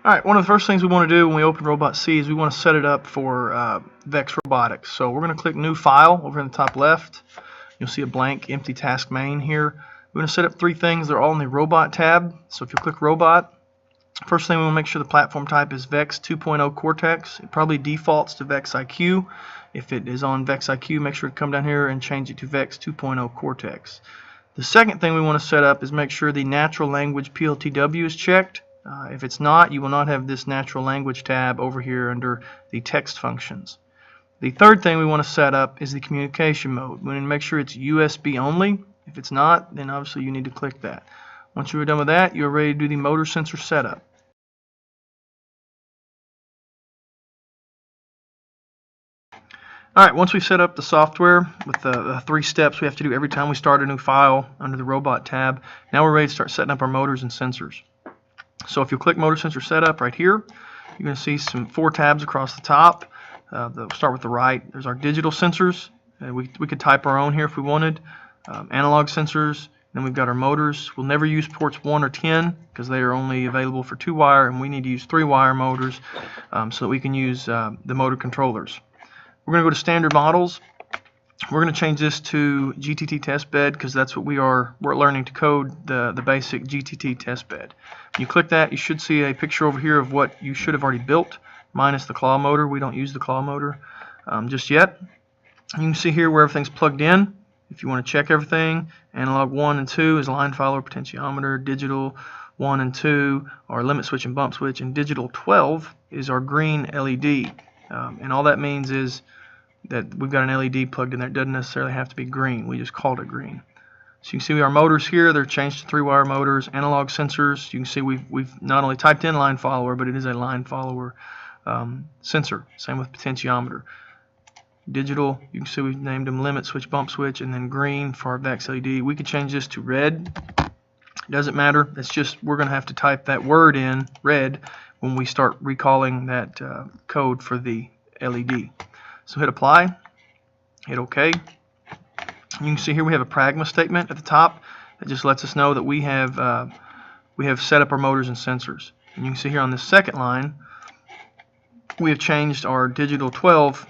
Alright, one of the first things we want to do when we open RobotC is we want to set it up for Vex Robotics. So we're going to click New File over in the top left. You'll see a blank empty task main here. We're going to set up three things. They're all in the Robot tab. So if you click Robot, first thing we want to make sure the platform type is Vex 2.0 Cortex. It probably defaults to Vex IQ. If it is on Vex IQ, make sure to come down here and change it to Vex 2.0 Cortex. The second thing we want to set up is make sure the natural language PLTW is checked. If it's not, you will not have this natural language tab over here under the text functions. The third thing we want to set up is the communication mode. We need to make sure it's USB only. If it's not, then obviously you need to click that. Once you're done with that, you're ready to do the motor sensor setup. Alright, once we've set up the software with the 3 steps we have to do every time we start a new file under the Robot tab, now we're ready to start setting up our motors and sensors. So if you click Motor Sensor Setup right here, you're going to see 4 tabs across the top. We'll start with the right. There's our digital sensors. We could type our own here if we wanted. Analog sensors. Then we've got our motors. We'll never use ports 1 or 10 because they are only available for 2-wire, and we need to use 3-wire motors so that we can use the motor controllers. We're going to go to Standard Models. We're going to change this to GTT testbed because that's what we're learning to code the basic GTT testbed. When you click that, you should see a picture over here of what you should have already built, minus the claw motor. We don't use the claw motor just yet. You can see here where everything's plugged in. If you want to check everything, analog 1 and 2 is line follower potentiometer, digital 1 and 2 are limit switch and bump switch, and digital 12 is our green LED. And all that means is that we've got an LED plugged in there. It doesn't necessarily have to be green. We just called it green. So you can see our motors here. They're changed to 3-wire motors. Analog sensors. You can see we've not only typed in line follower, but it is a line follower sensor. Same with potentiometer. Digital. You can see we've named them limit switch, bump switch, and then green for our Vex LED. We could change this to red. It doesn't matter. It's just we're going to have to type that word in red when we start recalling that code for the LED. So hit apply, hit OK. You can see here we have a pragma statement at the top that just lets us know that we have set up our motors and sensors. And you can see here on this second line we have changed our digital 12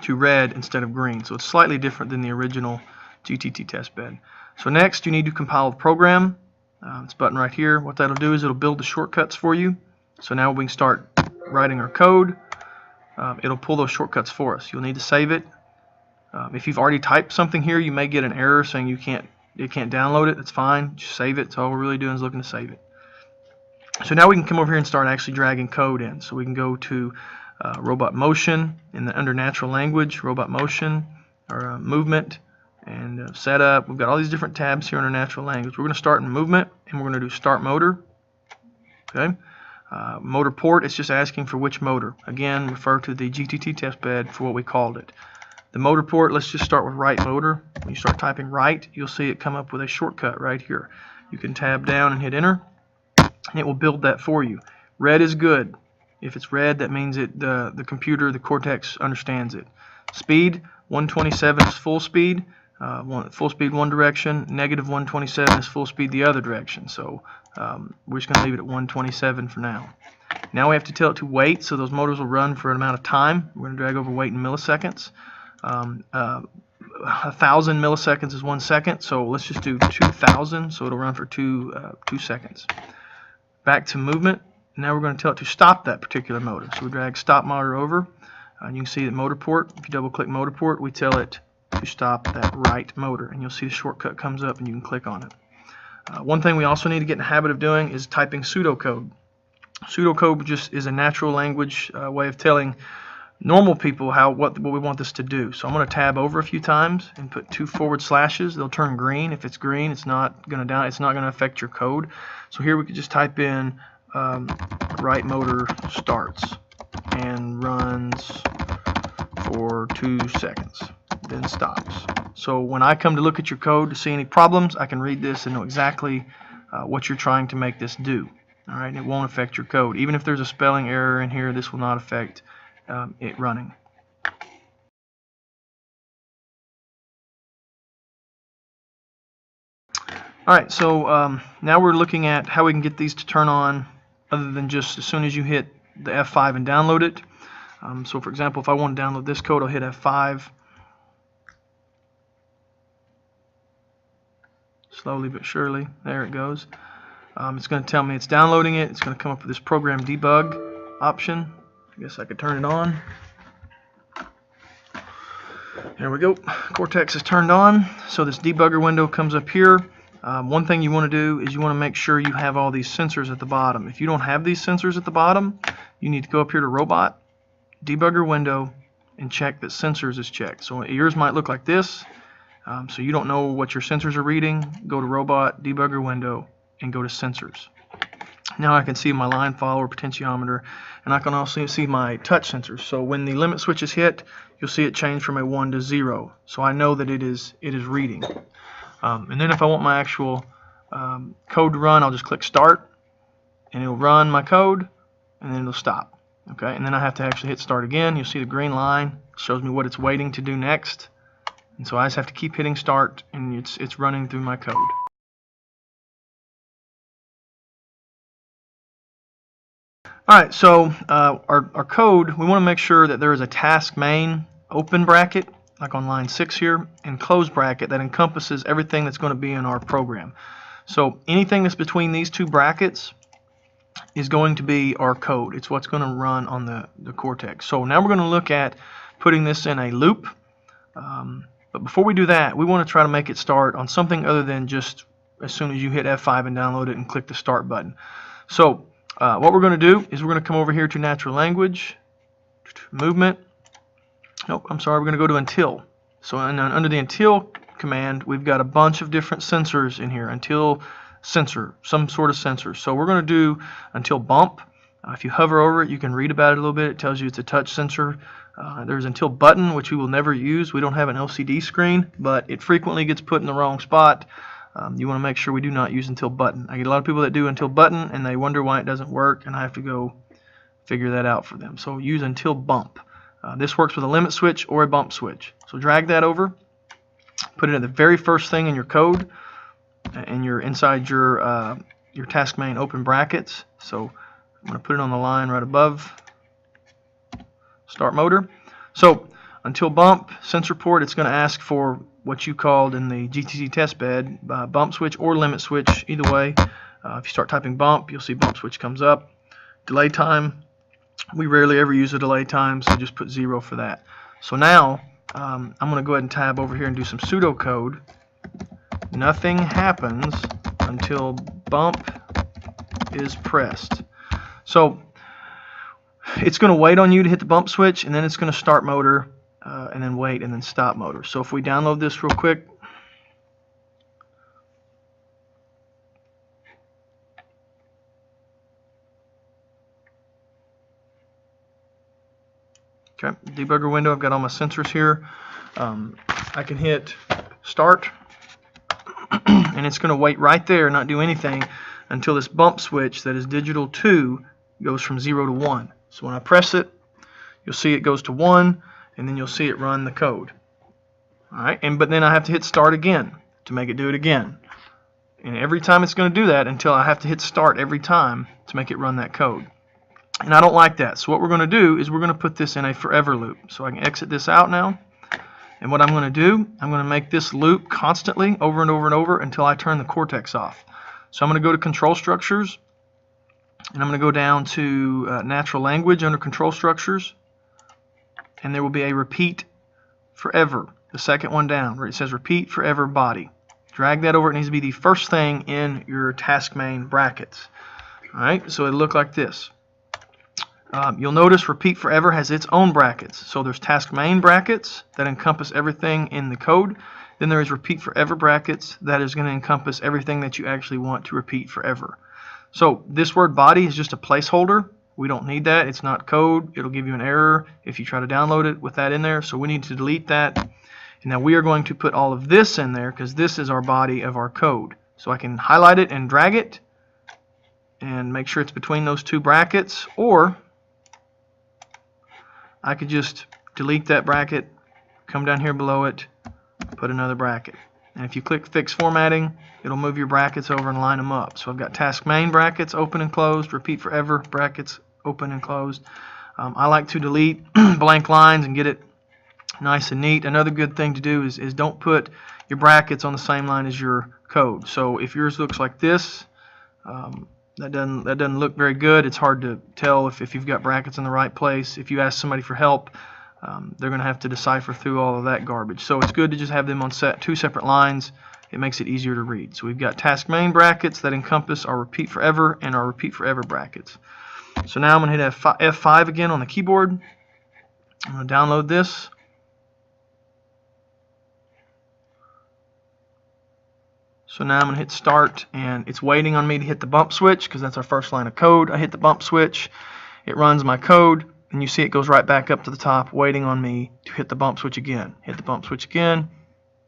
to red instead of green. So it's slightly different than the original GTT testbed. So next you need to compile the program. This button right here, what that'll do is it'll build the shortcuts for you. So now we can start writing our code. It'll pull those shortcuts for us. You'll need to save it. If you've already typed something here, you may get an error saying it can't download it. That's fine. Just save it. So all we're really doing is looking to save it. So now we can come over here and start actually dragging code in. So we can go to Robot Motion under Natural Language, Robot Motion, or Movement, and Setup. We've got all these different tabs here under Natural Language. We're going to start in Movement, and we're going to do Start Motor. Okay. Motor port, it's just asking for which motor. Again, refer to the GTT testbed for what we called it. The motor port, let's just start with right motor. When you start typing right, you'll see it come up with a shortcut right here. You can tab down and hit enter, and it will build that for you. Red is good. If it's red, that means the computer, the Cortex, understands it. Speed, 127 is full speed. Full speed one direction, negative 127 is full speed the other direction. So we're just going to leave it at 127 for now. Now we have to tell it to wait, so those motors will run for an amount of time. We're going to drag over wait in milliseconds. 1,000 milliseconds is 1 second, so let's just do 2,000, so it'll run for 2 seconds. Back to movement. Now we're going to tell it to stop that particular motor. So we drag stop motor over. You can see that motor port. If you double click motor port, we tell it to stop that right motor, and you'll see the shortcut comes up and you can click on it. One thing we also need to get in the habit of doing is typing pseudocode. Pseudocode just is a natural language way of telling normal people what we want this to do. So I'm going to tab over a few times and put 2 forward slashes. They'll turn green. If it's green, it's not going to affect your code. So here we could just type in right motor starts and runs for 2 seconds, then stops. So when I come to look at your code to see any problems, I can read this and know exactly what you're trying to make this do. All right, and it won't affect your code. Even if there's a spelling error in here, this will not affect it running. All right, so now we're looking at how we can get these to turn on other than just as soon as you hit the F5 and download it. So for example, if I want to download this code, I'll hit F5. Slowly but surely, there it goes. It's going to tell me it's downloading it. It's going to come up with this program debug option. I guess I could turn it on. There we go. Cortex is turned on. So this debugger window comes up here. One thing you want to do is you want to make sure you have all these sensors at the bottom. If you don't have these sensors at the bottom, you need to go up here to Robot, Debugger Window, and check that Sensors is checked. So yours might look like this. So you don't know what your sensors are reading. Go to Robot, Debugger Window, and go to Sensors. Now I can see my line follower, potentiometer, and I can also see my touch sensors. So when the limit switch is hit, you'll see it change from a 1 to 0. So I know that it is reading. And then if I want my actual code to run, I'll just click Start, and it'll run my code, and then it'll stop. Okay, and then I have to actually hit Start again. You'll see the green line. It shows me what it's waiting to do next. And so I just have to keep hitting Start, and it's running through my code. Alright, so our code, we want to make sure that there is a task main open bracket, like on line 6 here, and close bracket that encompasses everything that's going to be in our program. So anything that's between these two brackets is going to be our code. It's what's going to run on the Cortex. So now we're going to look at putting this in a loop. But before we do that, we want to try to make it start on something other than just as soon as you hit F5 and download it and click the Start button. So what we're going to do is we're going to come over here to Natural Language, Movement. Nope, I'm sorry, we're going to go to Until. So under the Until command, we've got a bunch of different sensors in here. Until sensor, some sort of sensor. So we're going to do Until Bump. If you hover over it, you can read about it a little bit. It tells you it's a touch sensor. There's Until Button, which we will never use. We don't have an LCD screen, but it frequently gets put in the wrong spot. You want to make sure we do not use Until Button. I get a lot of people that do Until Button, and they wonder why it doesn't work, and I have to go figure that out for them. So use Until Bump. This works with a limit switch or a bump switch. So drag that over, put it at the very first thing in your code, and you're inside your task main open brackets. So I'm going to put it on the line right above Start Motor. So Until Bump, sensor port, it's going to ask for what you called in the GTC test bed, bump switch or limit switch, either way. If you start typing bump, you'll see bump switch comes up. Delay time, we rarely ever use a delay time, so just put 0 for that. So now I'm going to go ahead and tab over here and do some pseudocode. Nothing happens until bump is pressed. So it's going to wait on you to hit the bump switch, and then it's going to start motor, and then wait, and then stop motor. So if we download this real quick, okay, debugger window, I've got all my sensors here. I can hit Start, and it's going to wait right there, not do anything, until this bump switch that is digital 2 goes from 0 to 1. So when I press it, you'll see it goes to 1, and then you'll see it run the code. Alright, but then I have to hit Start again to make it do it again. And every time it's going to do that until I have to hit Start every time to make it run that code. And I don't like that. So what we're going to do is we're going to put this in a forever loop. So I can exit this out now. And what I'm going to do, I'm going to make this loop constantly over and over and over until I turn the Cortex off. So I'm going to go to Control Structures, and I'm going to go down to Natural Language under Control Structures, and there will be a Repeat Forever, the second one down, where it says Repeat Forever Body. Drag that over. It needs to be the first thing in your task main brackets. Alright, so it'll look like this. You'll notice Repeat Forever has its own brackets. So there's task main brackets that encompass everything in the code. Then there is Repeat Forever brackets that is going to encompass everything that you actually want to repeat forever. So this word body is just a placeholder. We don't need that. It's not code. It'll give you an error if you try to download it with that in there. So we need to delete that. And now we are going to put all of this in there because this is our body of our code. So I can highlight it and drag it and make sure it's between those two brackets, or I could just delete that bracket, come down here below it, put another bracket. And if you click Fix Formatting, it'll move your brackets over and line them up. So I've got task main brackets open and closed, repeat forever brackets open and closed. I like to delete blank lines and get it nice and neat. Another good thing to do is don't put your brackets on the same line as your code. So if yours looks like this, that doesn't look very good. It's hard to tell if you've got brackets in the right place. If you ask somebody for help, they're going to have to decipher through all of that garbage. So it's good to just have them on two separate lines. It makes it easier to read. So we've got task main brackets that encompass our repeat forever and our repeat forever brackets. So now I'm going to hit F5 again on the keyboard. I'm going to download this. So now I'm going to hit start, and it's waiting on me to hit the bump switch because that's our first line of code. I hit the bump switch, it runs my code, and you see it goes right back up to the top waiting on me to hit the bump switch again. Hit the bump switch again,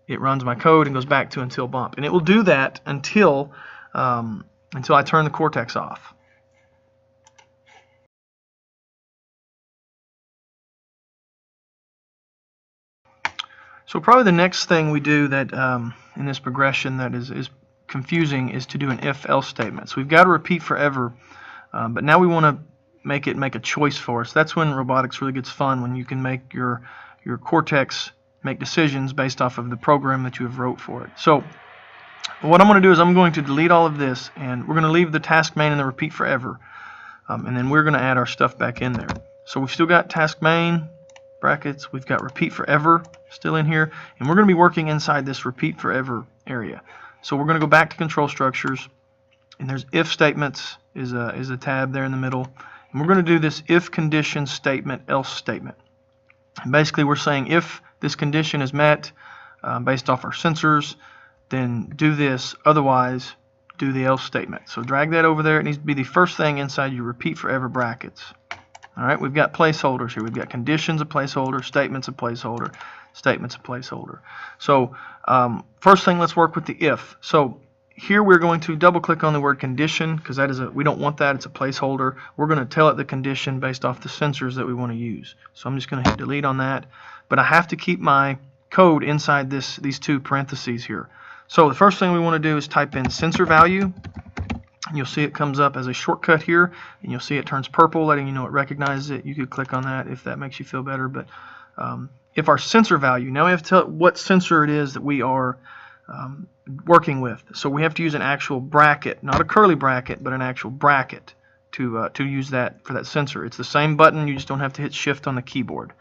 it runs my code and goes back to until bump. And it will do that until I turn the Cortex off. So probably the next thing we do that in this progression that is confusing is to do an if-else statement. So we've got to repeat forever, but now we want to make a choice for us. That's when robotics really gets fun, when you can make your Cortex make decisions based off of the program that you have wrote for it. So what I'm going to do is I'm going to delete all of this, and we're going to leave the task main and the repeat forever, and then we're going to add our stuff back in there. So we've still got task main brackets, we've got repeat forever still in here, and we're going to be working inside this repeat forever area. So we're going to go back to control structures, and there's if statements is a tab there in the middle, and we're going to do this if condition statement else statement. And basically we're saying if this condition is met based off our sensors, then do this, otherwise do the else statement. So drag that over there. It needs to be the first thing inside your repeat forever brackets. Alright, we've got placeholders here. We've got conditions a placeholder, statements a placeholder, statements a placeholder. So first thing, let's work with the if. So here we're going to double click on the word condition because we don't want that, it's a placeholder. We're going to tell it the condition based off the sensors that we want to use. So I'm just going to hit delete on that, but I have to keep my code inside these two parentheses here. So the first thing we want to do is type in sensor value. And you'll see it comes up as a shortcut here, and you'll see it turns purple, letting you know it recognizes it. You could click on that if that makes you feel better. But if our sensor value, now we have to tell it what sensor it is that we are working with. So we have to use an actual bracket, not a curly bracket, but an actual bracket to use that for that sensor. It's the same button, you just don't have to hit shift on the keyboard.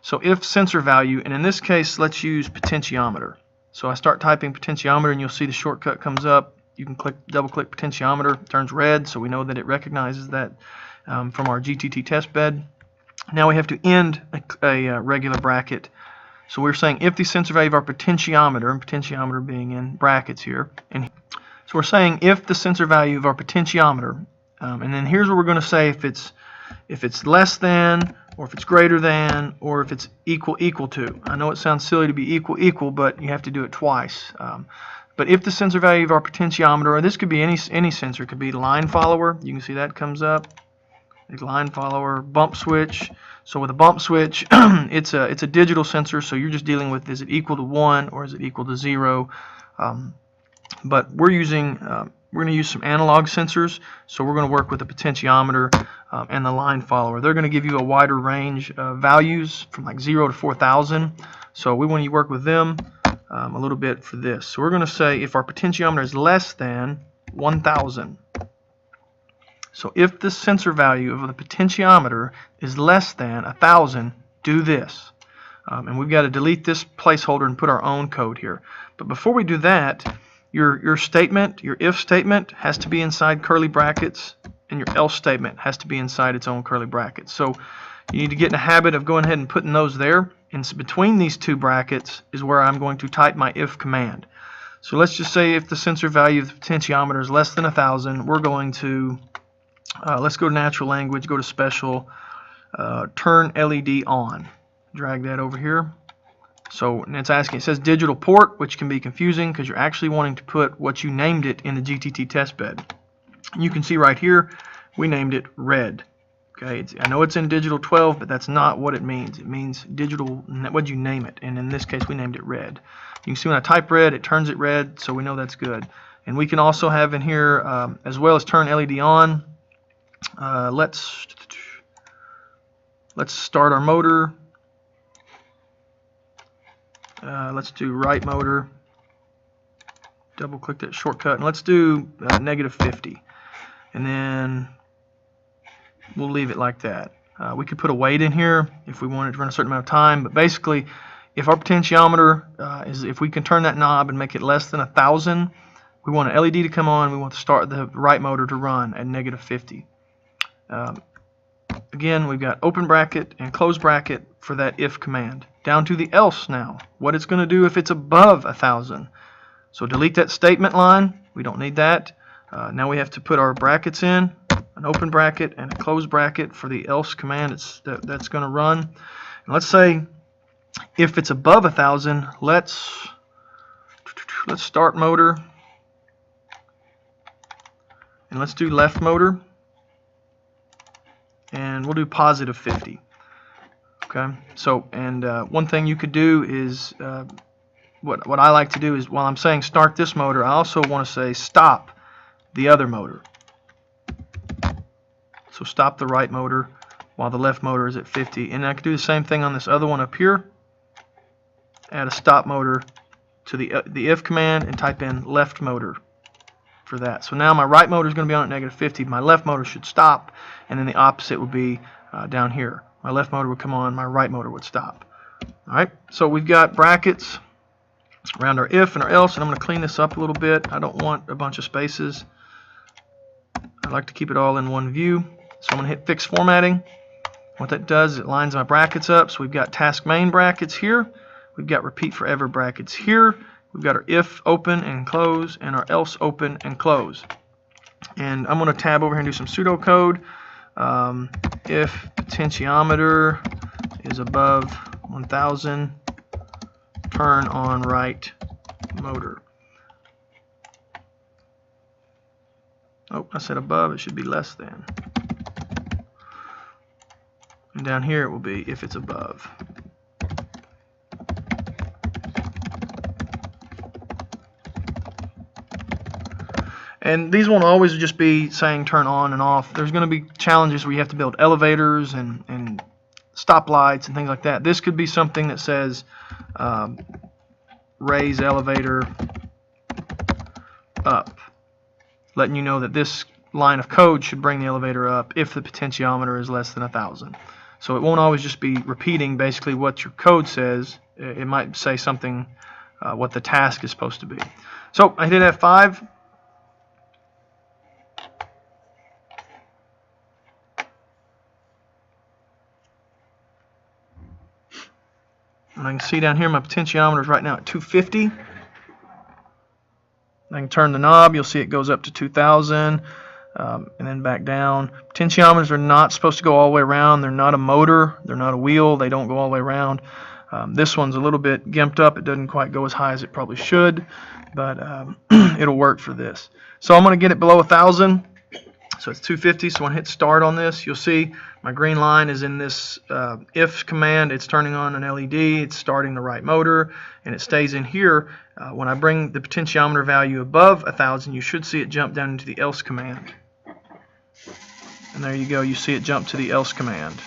So if sensor value, and in this case, let's use potentiometer. So I start typing potentiometer, and you'll see the shortcut comes up. You can double click potentiometer, it turns red, so we know that it recognizes that from our GTT test bed. Now we have to end a regular bracket. So we're saying if the sensor value of our potentiometer, and potentiometer being in brackets here, and so we're saying if the sensor value of our potentiometer, and then here's what we're going to say if it's less than, or if it's greater than, or if it's equal to. I know it sounds silly to be equal, but you have to do it twice. But if the sensor value of our potentiometer, or this could be any sensor, it could be line follower, you can see that comes up, a line follower, bump switch. So with a bump switch, it's a digital sensor, so you're just dealing with, is it equal to 1 or is it equal to 0? But we're going to use some analog sensors, so we're going to work with the potentiometer and the line follower. They're going to give you a wider range of values from like 0 to 4,000, so we want to work with them a little bit for this. So we're going to say if our potentiometer is less than 1,000. So if the sensor value of the potentiometer is less than 1,000, do this. And we've got to delete this placeholder and put our own code here. But before we do that, your statement, your if statement, has to be inside curly brackets, and your else statement has to be inside its own curly brackets. So you need to get in the habit of going ahead and putting those there. And so between these two brackets is where I'm going to type my if command. So let's just say if the sensor value of the potentiometer is less than 1,000, we're going to, let's go to natural language, go to special, turn LED on. Drag that over here. So and it's asking, it says digital port, which can be confusing because you're actually wanting to put what you named it in the GTT test bed. And you can see right here, we named it red. Okay, I know it's in digital 12, but that's not what it means. It means digital, what'd you name it? And in this case, we named it red. You can see when I type red, it turns it red, so we know that's good. And we can also have in here, as well as turn LED on, let's start our motor. Let's do right motor. Double click that shortcut, and let's do -50. And then we'll leave it like that. We could put a weight in here if we wanted to run a certain amount of time, but basically if our potentiometer if we can turn that knob and make it less than 1,000, we want an LED to come on, we want to start the right motor to run at -50. Again, we've got open bracket and close bracket for that if command. Down to the else now, what it's going to do if it's above 1,000. So delete that statement line, we don't need that. Now we have to put our brackets in, an open bracket and a close bracket for the else command that's going to run. And let's say if it's above 1,000, let's start motor, and let's do left motor, and we'll do +50. Okay, so and one thing you could do is what I like to do is while I'm saying start this motor, I also want to say stop the other motor. So stop the right motor while the left motor is at 50. And I can do the same thing on this other one up here. Add a stop motor to the if command and type in left motor for that. So now my right motor is going to be on at -50. My left motor should stop, and then the opposite would be down here. My left motor would come on, my right motor would stop. Alright, so we've got brackets around our if and our else, and I'm going to clean this up a little bit. I don't want a bunch of spaces. I like to keep it all in one view. So I'm going to hit fix formatting. What that does is it lines my brackets up. So we've got task main brackets here. We've got repeat forever brackets here. We've got our if open and close and our else open and close. And I'm going to tab over here and do some pseudocode. If potentiometer is above 1,000, turn on right motor. Oh, I said above, it should be less than. And down here it will be if it's above. And these won't always just be saying turn on and off. There's going to be challenges where you have to build elevators and stoplights and things like that. This could be something that says raise elevator up, letting you know that this line of code should bring the elevator up if the potentiometer is less than 1,000. So it won't always just be repeating basically what your code says. It might say something what the task is supposed to be. So I hit F5. And I can see down here my potentiometer is right now at 250. I can turn the knob. You'll see it goes up to 2,000 and then back down. Potentiometers are not supposed to go all the way around. They're not a motor. They're not a wheel. They don't go all the way around. This one's a little bit gimped up. It doesn't quite go as high as it probably should, but it'll work for this. So I'm going to get it below 1,000. So it's 250. So when I hit start on this, you'll see my green line is in this if command. It's turning on an LED. It's starting the right motor, and it stays in here. When I bring the potentiometer value above 1,000, you should see it jump down into the else command. And there you go. You see it jump to the else command.